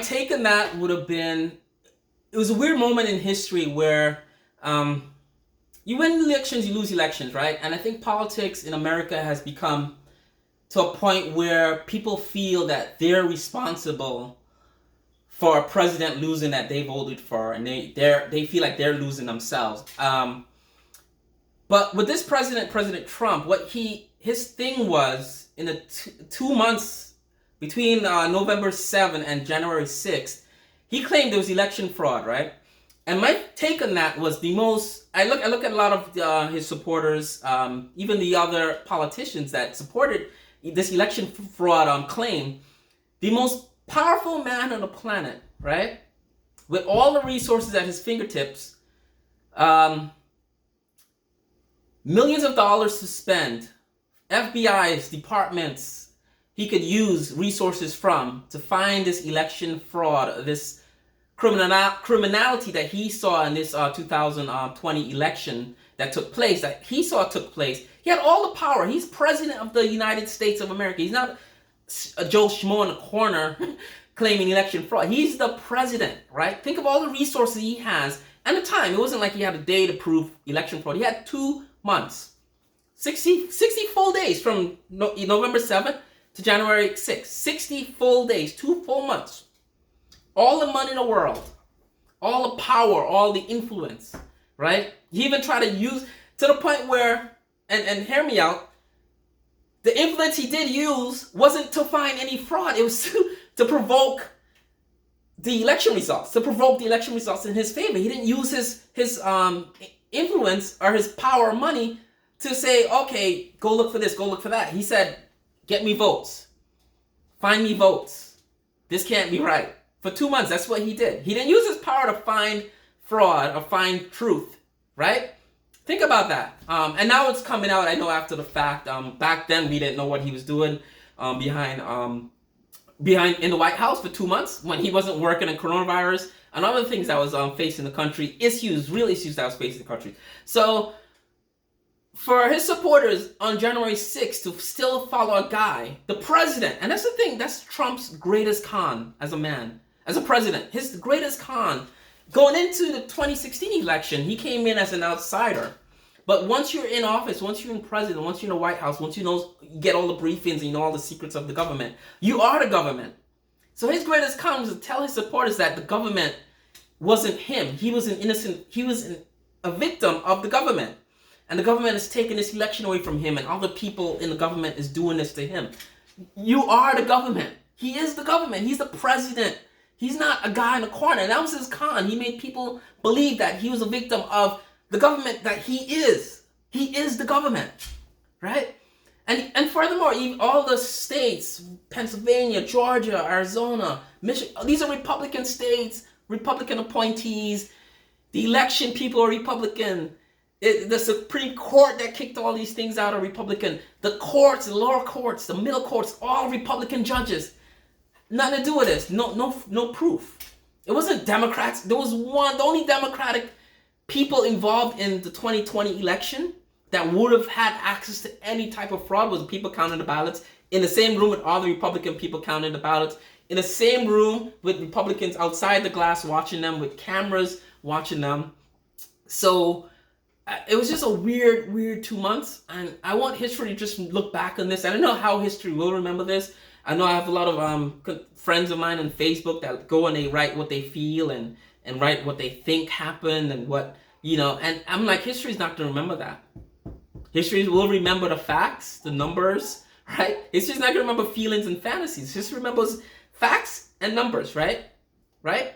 Taken that would have been, it was a weird moment in history where you win elections, you lose elections, right? And I think politics in America has become to a point where people feel that they're responsible for a president losing that they voted for, and they feel like they're losing themselves. But with this president, President Trump, his thing was in the 2 months between November 7th and January 6th, he claimed there was election fraud, right? And my take on that was the most. I look at a lot of his supporters, even the other politicians that supported this election fraud claim. The most powerful man on the planet, right? With all the resources at his fingertips, millions of dollars to spend, FBI's departments he could use resources from to find this election fraud, this criminality that he saw in this 2020 election that took place, that he saw took place. He had all the power. He's president of the United States of America. He's not a Joe Schmo in the corner claiming election fraud. He's the president, right? Think of all the resources he has and the time. It wasn't like he had a day to prove election fraud. He had 2 months, 60 full days from November 7th to January 6th. 60 full days, 2 full months. All the money in the world, all the power, all the influence, right? He even tried to use, to the point where, and hear me out, the influence he did use wasn't to find any fraud. It was to provoke the election results, in his favor. He didn't use his influence or his power or money to say, okay, go look for this, go look for that. He said, get me votes. Find me votes. This can't be right. For 2 months, that's what he did. He didn't use his power to find fraud or find truth, right? Think about that. And now it's coming out, I know, after the fact. Back then, we didn't know what he was doing behind in the White House for 2 months when he wasn't working on coronavirus and other things that was facing the country, real issues that was facing the country. So for his supporters on January 6th to still follow a guy, the president, and that's the thing, that's Trump's greatest con as a man, as a president. His greatest con, going into the 2016 election, he came in as an outsider. But once you're in office, once you're in president, once you're in the White House, once you get all the briefings and you know all the secrets of the government, you are the government. So his greatest con was to tell his supporters that the government wasn't him. He was a victim of the government. And the government is taking this election away from him, and other people in the government is doing this to him. You are the government. He is the government. He's the president. He's not a guy in the corner. And that was his con. He made people believe that he was a victim of the government that he is. He is the government, right? And furthermore, even all the states, Pennsylvania, Georgia, Arizona, Michigan, these are Republican states, Republican appointees. The election people are Republican. The Supreme Court that kicked all these things out are Republican. The courts, the lower courts, the middle courts, all Republican judges. Nothing to do with this. No proof. It wasn't Democrats. There was the only Democratic people involved in the 2020 election that would have had access to any type of fraud was the people counting the ballots in the same room with all the Republican people counting the ballots, in the same room with Republicans outside the glass watching them, with cameras watching them. So it was just a weird 2 months, and I want history to just look back on this. I don't know how history will remember this. I know I have a lot of friends of mine on Facebook that go and they write what they feel and write what they think happened and what, and I'm like, history's not going to remember that. History will remember the facts, the numbers, right? History's not going to remember feelings and fantasies. History remembers facts and numbers, right? Right?